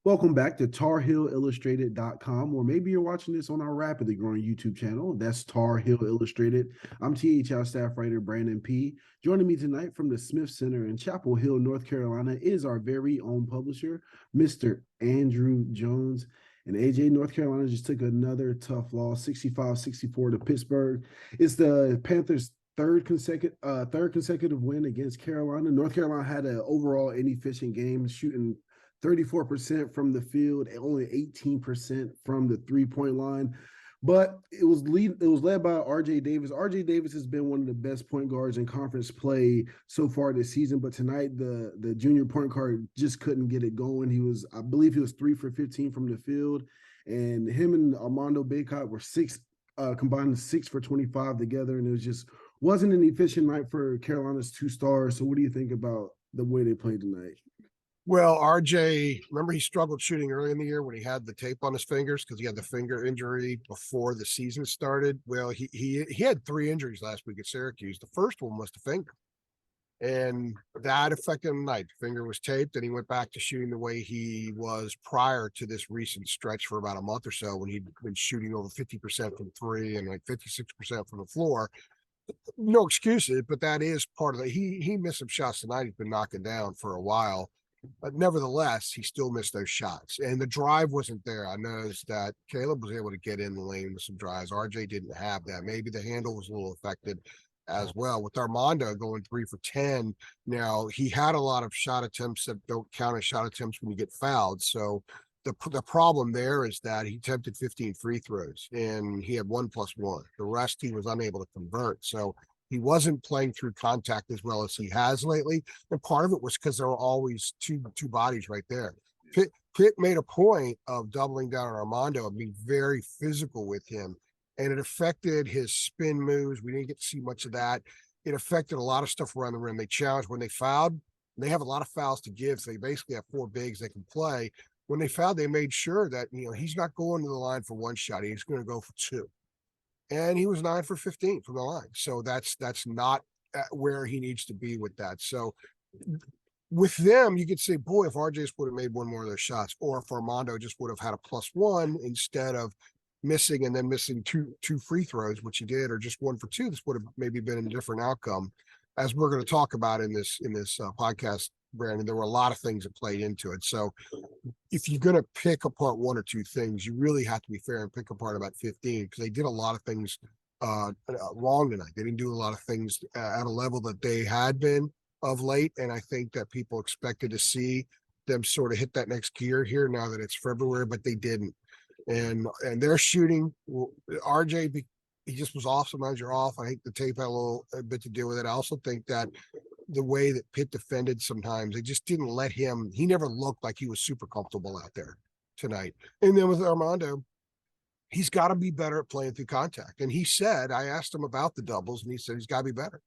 Welcome back to TarHeelIllustrated.com, or maybe you're watching this on our rapidly growing YouTube channel. That's Tar Heel Illustrated. I'm THL staff writer Brandon P. Joining me tonight from the Smith Center in Chapel Hill, North Carolina, is our very own publisher, Mr. Andrew Jones. And AJ, North Carolina just took another tough loss, 65-64 to Pittsburgh. It's the Panthers' third consecutive win against Carolina. North Carolina had an overall inefficient game, shooting 34% from the field, and only 18% from the three-point line. But it was led by RJ Davis. RJ Davis has been one of the best point guards in conference play so far this season. But tonight, the junior point guard just couldn't get it going. I believe he was 3 for 15 from the field. And him and Armando Bacot were combined 6 for 25 together. And wasn't an efficient night for Carolina's two stars. So what do you think about the way they played tonight? Well, RJ, remember he struggled shooting early in the year when he had the tape on his fingers because he had the finger injury before the season started. Well, he had 3 injuries last week at Syracuse. The first one was the finger, and that affected him tonight. The finger was taped, and he went back to shooting the way he was prior to this recent stretch for about a month or so when he'd been shooting over 50% from three and like 56% from the floor. No excuses, but that is part of it. He missed some shots tonight. He's been knocking down for a while. But nevertheless, he still missed those shots. And the drive wasn't there. I noticed that Caleb was able to get in the lane with some drives. RJ didn't have that. Maybe the handle was a little affected as well. With Armando going 3 for 10, now he had a lot of shot attempts that don't count as shot attempts when you get fouled. So the problem there is that he attempted 15 free throws and he had 1+1. The rest he was unable to convert. So he wasn't playing through contact as well as he has lately. And part of it was because there were always two bodies right there. Pitt made a point of doubling down on Armando and being very physical with him. And it affected his spin moves. We didn't get to see much of that. It affected a lot of stuff around the rim. They challenged when they fouled. They have a lot of fouls to give. So they basically have 4 bigs they can play. When they fouled, they made sure that, he's not going to the line for 1 shot. He's going to go for 2. And he was 9 for 15 from the line. So that's not where he needs to be with that. So with them, you could say, boy, if RJ would have made one more of those shots, or if Armando just would have had a +1 instead of missing and then missing two free throws, which he did, or just 1 for 2, this would have maybe been a different outcome. As we're going to talk about in this podcast, Brandon, there were a lot of things that played into it. So if you're going to pick apart 1 or 2 things, you really have to be fair and pick apart about 15 because they did a lot of things wrong tonight. They didn't do a lot of things at a level that they had been of late. And I think that people expected to see them sort of hit that next gear here now that it's February, but they didn't. And they're shooting. RJ, he just was off. Sometimes you're off. I think the tape had a bit to do with it. I also think that the way that Pitt defended sometimes, they just didn't let him. He never looked like he was super comfortable out there tonight. And then with Armando, he's got to be better at playing through contact. And he said, I asked him about the doubles, and he said he's got to be better.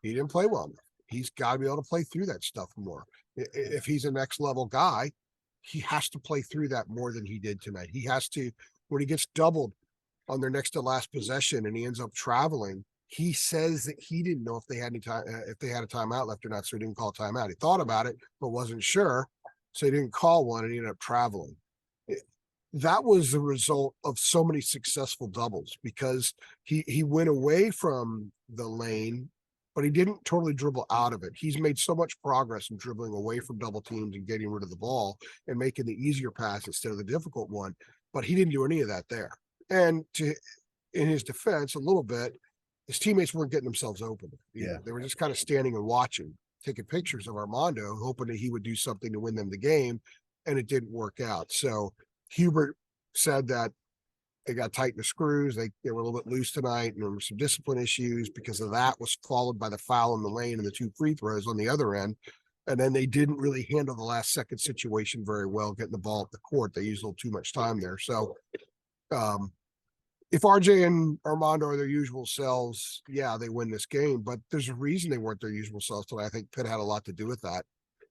He didn't play well enough. He's got to be able to play through that stuff more. If he's a next level guy, he has to play through that more than he did tonight. He has to, when he gets doubled on their next to last possession and he ends up traveling, he says that he didn't know if they had any time, if they had a timeout left or not, so he didn't call timeout. He thought about it, but wasn't sure, so he didn't call one, and he ended up traveling. That was the result of so many successful doubles because he went away from the lane, but he didn't totally dribble out of it. He's made so much progress in dribbling away from double teams and getting rid of the ball and making the easier pass instead of the difficult one, but he didn't do any of that there. And in his defense, a little bit, his teammates weren't getting themselves open. They were just kind of standing and watching, taking pictures of Armando, hoping that he would do something to win them the game, and it didn't work out. So Hubert said that they got tight in the screws. They were a little bit loose tonight, and there were some discipline issues because of that, was followed by the foul in the lane and the 2 free throws on the other end. And then they didn't really handle the last second situation very well, getting the ball up the court. They used a little too much time there. So if RJ and Armando are their usual selves, yeah, they win this game, but there's a reason they weren't their usual selves tonight. I think Pitt had a lot to do with that,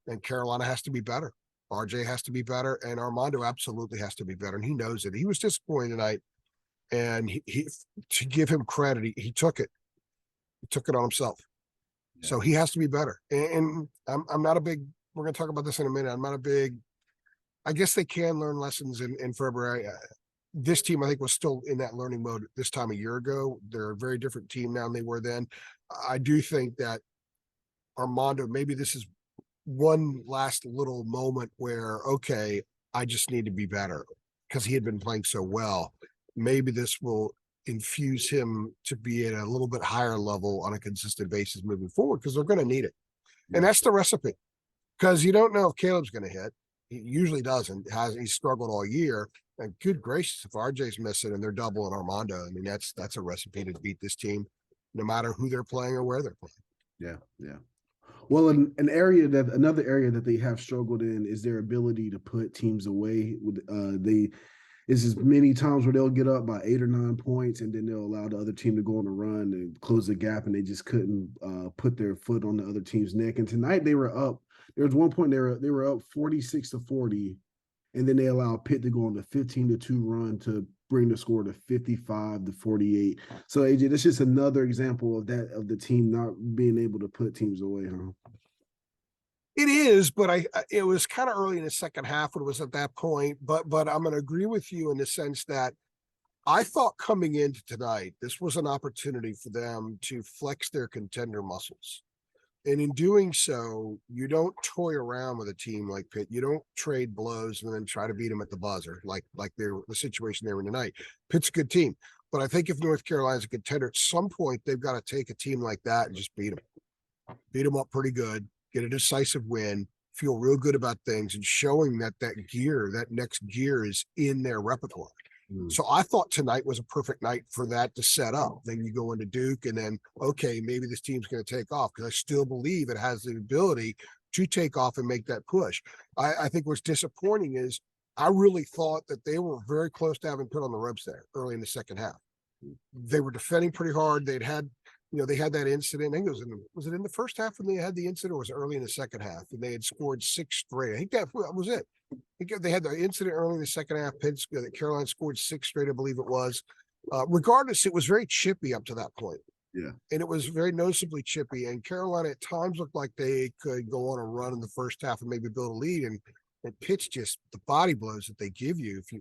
and Carolina has to be better. RJ has to be better, and Armando absolutely has to be better, and he knows it. He was disappointed tonight, and he to give him credit, he took it. He took it on himself. Yeah. So he has to be better. And I'm not a big, we're going to talk about this in a minute. I guess they can learn lessons in February. This team, I think, was still in that learning mode this time a year ago. They're a very different team now than they were then. I do think that Armando, maybe this is one last little moment where, okay, I just need to be better because he had been playing so well. Maybe this will infuse him to be at a little bit higher level on a consistent basis moving forward because they're going to need it. And that's the recipe because you don't know if Caleb's going to hit. He usually doesn't. He's struggled all year. And good gracious, if RJ's missing and they're doubling Armando, I mean, that's a recipe to beat this team, no matter who they're playing or where they're playing. Yeah, yeah. Well, another area that they have struggled in is their ability to put teams away. It's as many times where they'll get up by 8 or 9 points, and then they'll allow the other team to go on a run and close the gap, and they just couldn't put their foot on the other team's neck. And tonight they were up. There was one point they were up 46-40, and then they allowed Pitt to go on the 15-2 run to bring the score to 55-48. So AJ, that's just another example of the team not being able to put teams away, huh? It is, but it was kind of early in the second half when it was at that point. But I'm going to agree with you in the sense that I thought coming into tonight, this was an opportunity for them to flex their contender muscles. And in doing so, you don't toy around with a team like Pitt. You don't trade blows and then try to beat them at the buzzer, like the situation they were in tonight. Pitt's a good team. But I think if North Carolina's a contender, at some point, they've got to take a team like that and just beat them. Beat them up pretty good, get a decisive win, feel real good about things, and showing that next gear is in their repertoire. So I thought tonight was a perfect night for that to set up. Then you go into Duke and then, okay, maybe this team's going to take off because I still believe it has the ability to take off and make that push. I think what's disappointing is I really thought that they were very close to having put on the ropes there early in the second half. They were defending pretty hard. They had that incident. I think was it in the first half when they had the incident, or was it early in the second half? And they had scored 6 straight. I think that was it. They had the incident early in the second half. That Carolina scored 6 straight, I believe it was. Regardless, it was very chippy up to that point. Yeah. And it was very noticeably chippy. And Carolina at times looked like they could go on a run in the first half and maybe build a lead. And Pitt's just the body blows that they give you, if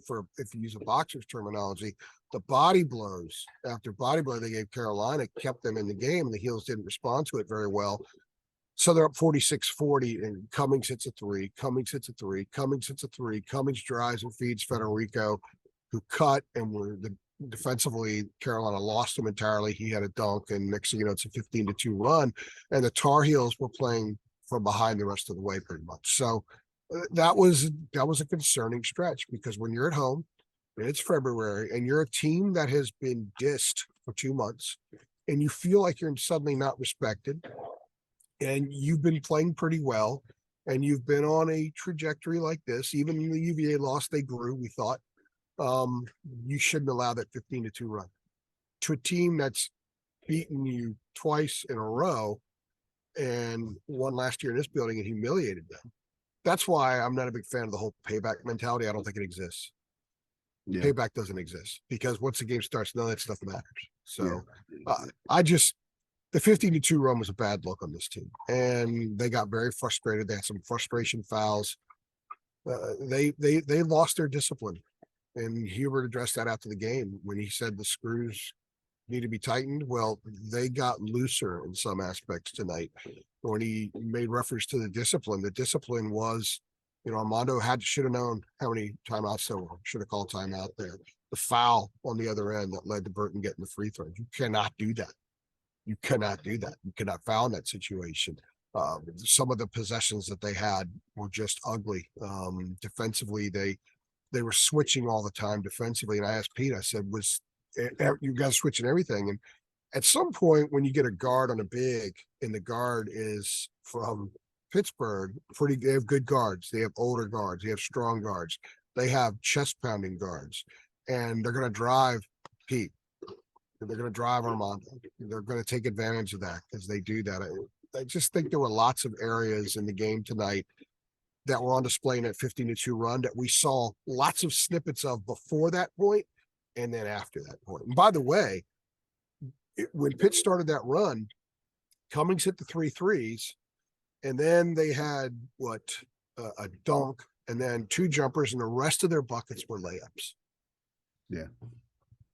you use a boxer's terminology, the body blows after body blow they gave Carolina kept them in the game, and the Heels didn't respond to it very well. So they're up 46-40, and Cummings hits a 3, Cummings hits a 3, Cummings hits a 3, Cummings drives and feeds Federico, who cut, and defensively, Carolina lost him entirely. He had a dunk, and next thing you know, it's a 15-2 run, and the Tar Heels were playing from behind the rest of the way pretty much. So that was a concerning stretch, because when you're at home and it's February and you're a team that has been dissed for 2 months and you feel like you're suddenly not respected, and you've been playing pretty well, and you've been on a trajectory like this, even in the UVA loss, they grew, we thought, you shouldn't allow that 15-2 run to a team that's beaten you twice in a row and won last year in this building and humiliated them. That's why I'm not a big fan of the whole payback mentality. I don't think it exists. Yeah. Payback doesn't exist, because once the game starts, none of that stuff matters. So the 15-2 run was a bad look on this team, and they got very frustrated. They had some frustration fouls. They lost their discipline, and Hubert addressed that after the game when he said the screws need to be tightened. Well, they got looser in some aspects tonight. When he made reference to the discipline was, Armando should have known how many timeouts there were. Should have called timeout there. The foul on the other end that led to Burton getting the free throw. You cannot do that. You cannot do that. You cannot foul in that situation. Some of the possessions that they had were just ugly. Defensively, they were switching all the time defensively. And I asked Pete, I said, you guys switching everything? And at some point, when you get a guard on a big, and the guard is from Pittsburgh, they have good guards. They have older guards. They have strong guards. They have chest-pounding guards. And they're going to drive Pete. They're going to drive Armando. They're going to take advantage of that as they do that. I just think there were lots of areas in the game tonight that were on display in that 15-2 run that we saw lots of snippets of before that point and then after that point. And by the way, when Pitt started that run, Cummings hit the 3 threes, and then they had a dunk and then 2 jumpers, and the rest of their buckets were layups. Yeah.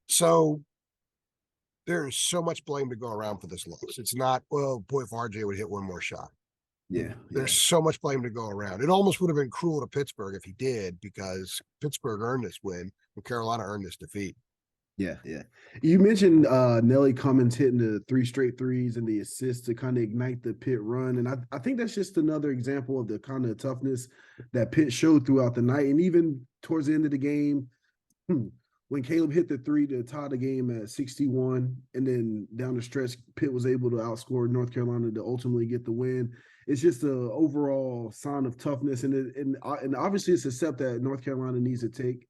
So there is so much blame to go around for this loss. It's not, well, boy, if RJ would hit one more shot. Yeah. There's so much blame to go around. It almost would have been cruel to Pittsburgh if he did, because Pittsburgh earned this win and Carolina earned this defeat. Yeah, yeah. You mentioned Nelly Cummins hitting the 3 straight threes and the assist to kind of ignite the Pitt run. And I think that's just another example of the kind of toughness that Pitt showed throughout the night. And even towards the end of the game, when Caleb hit the 3 to tie the game at 61, and then down the stretch, Pitt was able to outscore North Carolina to ultimately get the win. It's just an overall sign of toughness. And obviously it's a step that North Carolina needs to take,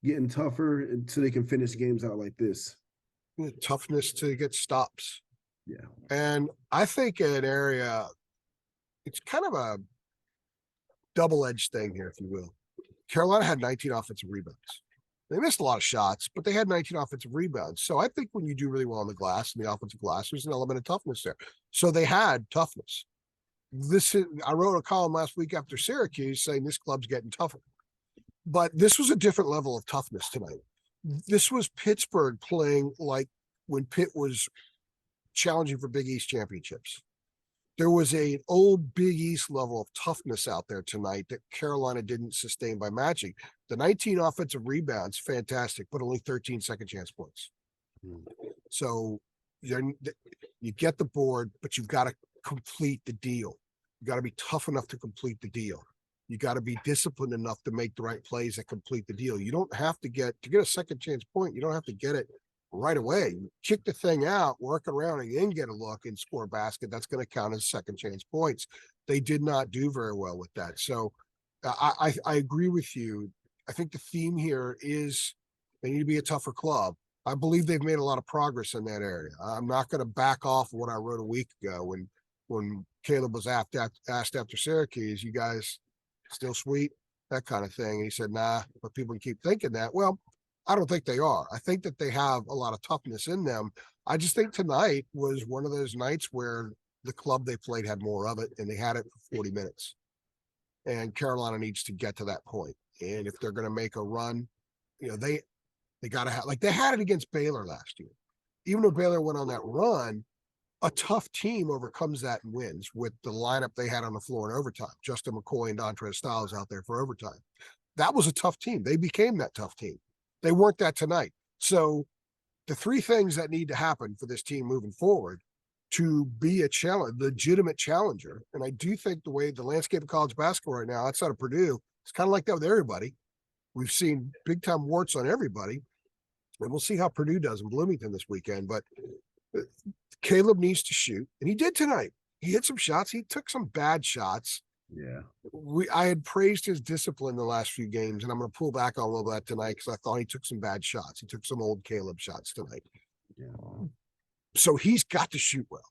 getting tougher so they can finish games out like this. Toughness to get stops. Yeah. And I think an area, it's kind of a double-edged thing here, if you will. Carolina had 19 offensive rebounds. They missed a lot of shots, but they had 19 offensive rebounds. So I think when you do really well on the glass, in the offensive glass, there's an element of toughness there. So they had toughness. I wrote a column last week after Syracuse saying this club's getting tougher. But this was a different level of toughness tonight. This was Pittsburgh playing like when Pitt was challenging for Big East championships. There was an old Big East level of toughness out there tonight that Carolina didn't sustain by matching. The 19 offensive rebounds, fantastic, but only 13 second chance points. So you get the board, but you've got to complete the deal. You got to be tough enough to complete the deal. You got to be disciplined enough to make the right plays that complete the deal. You don't have to get a second chance point. You don't have to get it right away. You kick the thing out, work around, and then get a look and score a basket. That's going to count as second chance points. They did not do very well with that. So I agree with you. I think the theme here is they need to be a tougher club. I believe they've made a lot of progress in that area. I'm not going to back off what I wrote a week ago when Caleb was asked after Syracuse, you guys still sweet, that kind of thing. And he said, nah, but people keep thinking that. Well, I don't think they are. I think that they have a lot of toughness in them. I just think tonight was one of those nights where the club they played had more of it, and they had it for 40 minutes. And Carolina needs to get to that point. And if they're going to make a run, they got to have, like they had it against Baylor last year. Even though Baylor went on that run, a tough team overcomes that and wins with the lineup they had on the floor in overtime. Justin McCoy and Dontrez Styles out there for overtime. That was a tough team. They became that tough team. They weren't that tonight. So the 3 things that need to happen for this team moving forward to be a legitimate challenger. And I do think the way the landscape of college basketball right now, outside of Purdue, it's kind of like that with everybody. We've seen big time warts on everybody. And we'll see how Purdue does in Bloomington this weekend. But Caleb needs to shoot, and he did tonight. He hit some shots. He took some bad shots. Yeah. I had praised his discipline the last few games, and I'm going to pull back on a little bit tonight because I thought he took some bad shots. He took some old Caleb shots tonight. Yeah. So he's got to shoot well.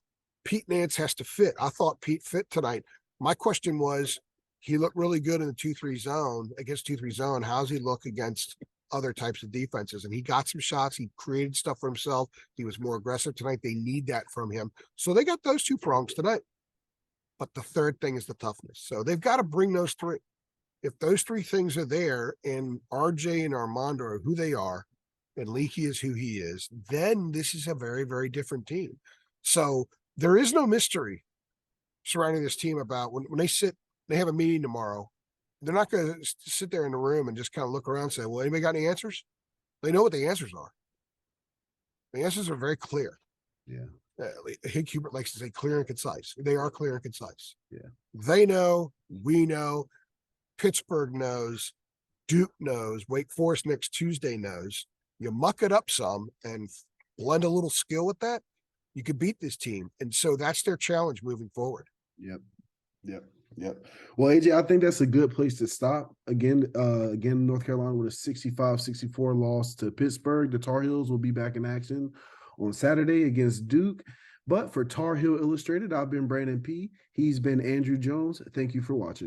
Pete Nance has to fit. I thought Pete fit tonight. My question was, he looked really good in the 2-3 zone, against 2-3 zone. How's he look against other types of defenses? And he got some shots. He created stuff for himself. He was more aggressive tonight. They need that from him. So they got those 2 prongs tonight. But the third thing is the toughness. So they've got to bring those 3. If those 3 things are there, and RJ and Armando are who they are, and Leaky is who he is, then this is a very, very different team. So there is no mystery surrounding this team about when they have a meeting tomorrow. They're not going to sit there in the room and just kind of look around and say, well, anybody got any answers? They know what the answers are. The answers are very clear. Yeah. Hank Hubert likes to say clear and concise. They are clear and concise. Yeah. They know, we know, Pittsburgh knows, Duke knows, Wake Forest next Tuesday knows. You muck it up some and blend a little skill with that, you could beat this team. And so that's their challenge moving forward. Yep. Well, AJ, I think that's a good place to stop. Again, North Carolina with a 65-64 loss to Pittsburgh. The Tar Heels will be back in action on Saturday against Duke. But for Tar Heel Illustrated, I've been Brandon P. He's been Andrew Jones. Thank you for watching.